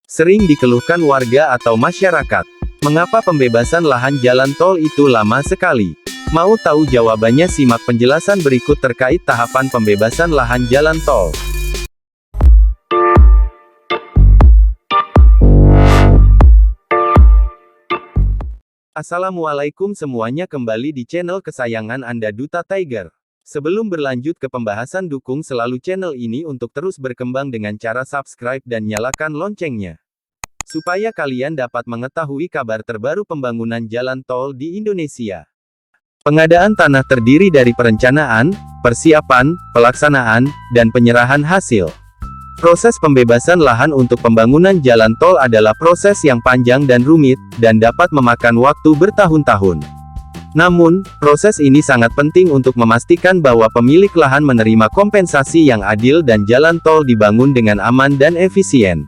Sering dikeluhkan warga atau masyarakat. Mengapa pembebasan lahan jalan tol itu lama sekali? Mau tahu jawabannya? Simak penjelasan berikut terkait tahapan pembebasan lahan jalan tol. Assalamualaikum semuanya, kembali di channel kesayangan Anda, Duta Tiger. Sebelum berlanjut ke pembahasan, dukung selalu channel ini untuk terus berkembang dengan cara subscribe dan nyalakan loncengnya, supaya kalian dapat mengetahui kabar terbaru pembangunan jalan tol di Indonesia. Pengadaan tanah terdiri dari perencanaan, persiapan, pelaksanaan, dan penyerahan hasil. Proses pembebasan lahan untuk pembangunan jalan tol adalah proses yang panjang dan rumit, dan dapat memakan waktu bertahun-tahun. Namun, proses ini sangat penting untuk memastikan bahwa pemilik lahan menerima kompensasi yang adil dan jalan tol dibangun dengan aman dan efisien.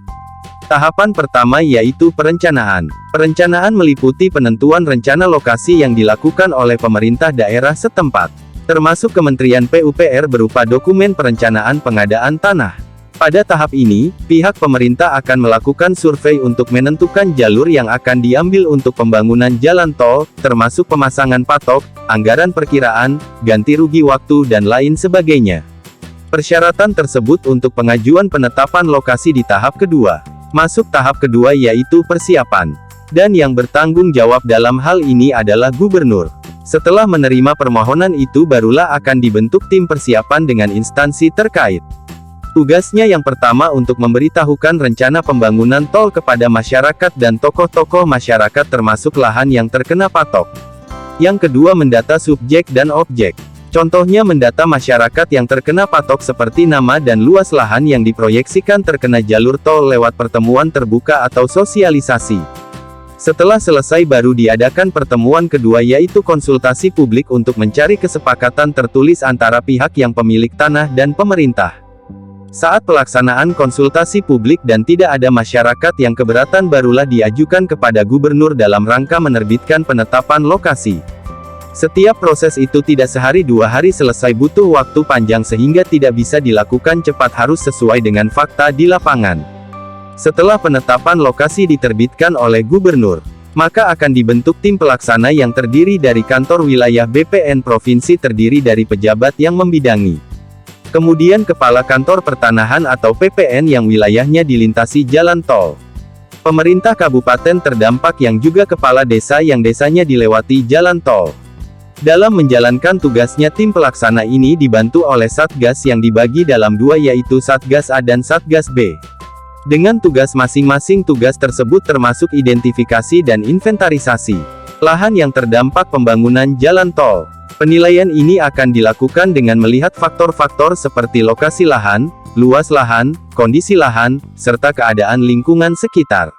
Tahapan pertama yaitu perencanaan. Perencanaan meliputi penentuan rencana lokasi yang dilakukan oleh pemerintah daerah setempat, termasuk Kementerian PUPR berupa dokumen perencanaan pengadaan tanah. Pada tahap ini, pihak pemerintah akan melakukan survei untuk menentukan jalur yang akan diambil untuk pembangunan jalan tol, termasuk pemasangan patok, anggaran perkiraan, ganti rugi waktu dan lain sebagainya. Persyaratan tersebut untuk pengajuan penetapan lokasi di tahap kedua. Masuk tahap kedua yaitu persiapan. Dan yang bertanggung jawab dalam hal ini adalah gubernur. Setelah menerima permohonan itu barulah akan dibentuk tim persiapan dengan instansi terkait. Tugasnya yang pertama untuk memberitahukan rencana pembangunan tol kepada masyarakat dan tokoh-tokoh masyarakat termasuk lahan yang terkena patok. Yang kedua mendata subjek dan objek. Contohnya mendata masyarakat yang terkena patok seperti nama dan luas lahan yang diproyeksikan terkena jalur tol lewat pertemuan terbuka atau sosialisasi. Setelah selesai baru diadakan pertemuan kedua yaitu konsultasi publik untuk mencari kesepakatan tertulis antara pihak yang pemilik tanah dan pemerintah. Saat pelaksanaan konsultasi publik dan tidak ada masyarakat yang keberatan barulah diajukan kepada gubernur dalam rangka menerbitkan penetapan lokasi. Setiap proses itu tidak sehari dua hari selesai, butuh waktu panjang sehingga tidak bisa dilakukan cepat, harus sesuai dengan fakta di lapangan. Setelah penetapan lokasi diterbitkan oleh gubernur, maka akan dibentuk tim pelaksana yang terdiri dari kantor wilayah BPN provinsi terdiri dari pejabat yang membidangi. Kemudian Kepala Kantor Pertanahan atau PPN yang wilayahnya dilintasi jalan tol. Pemerintah kabupaten terdampak yang juga kepala desa yang desanya dilewati jalan tol. Dalam menjalankan tugasnya tim pelaksana ini dibantu oleh Satgas yang dibagi dalam dua yaitu Satgas A dan Satgas B. Dengan tugas masing-masing, tugas tersebut termasuk identifikasi dan inventarisasi lahan yang terdampak pembangunan jalan tol. Penilaian ini akan dilakukan dengan melihat faktor-faktor seperti lokasi lahan, luas lahan, kondisi lahan, serta keadaan lingkungan sekitar.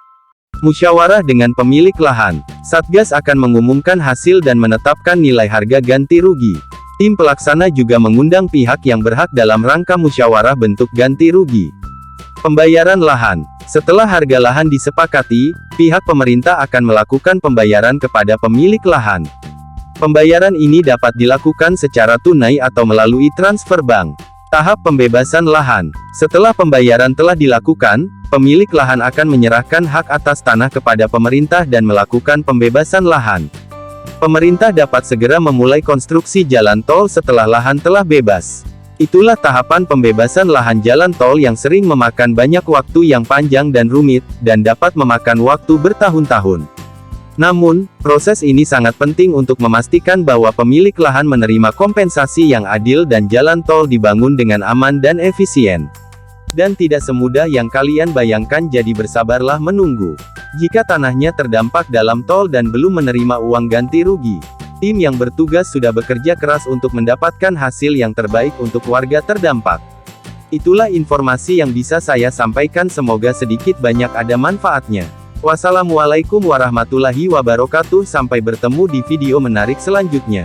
Musyawarah dengan pemilik lahan. Satgas akan mengumumkan hasil dan menetapkan nilai harga ganti rugi. Tim pelaksana juga mengundang pihak yang berhak dalam rangka musyawarah bentuk ganti rugi. Pembayaran lahan. Setelah harga lahan disepakati, pihak pemerintah akan melakukan pembayaran kepada pemilik lahan. Pembayaran ini dapat dilakukan secara tunai atau melalui transfer bank. Tahap pembebasan lahan. Setelah pembayaran telah dilakukan, pemilik lahan akan menyerahkan hak atas tanah kepada pemerintah dan melakukan pembebasan lahan. Pemerintah dapat segera memulai konstruksi jalan tol setelah lahan telah bebas. Itulah tahapan pembebasan lahan jalan tol yang sering memakan banyak waktu yang panjang dan rumit, dan dapat memakan waktu bertahun-tahun. Namun, proses ini sangat penting untuk memastikan bahwa pemilik lahan menerima kompensasi yang adil dan jalan tol dibangun dengan aman dan efisien. Dan tidak semudah yang kalian bayangkan, jadi bersabarlah menunggu. Jika tanahnya terdampak dalam tol dan belum menerima uang ganti rugi, tim yang bertugas sudah bekerja keras untuk mendapatkan hasil yang terbaik untuk warga terdampak. Itulah informasi yang bisa saya sampaikan, semoga sedikit banyak ada manfaatnya. Wassalamualaikum warahmatullahi wabarakatuh. Sampai bertemu di video menarik selanjutnya.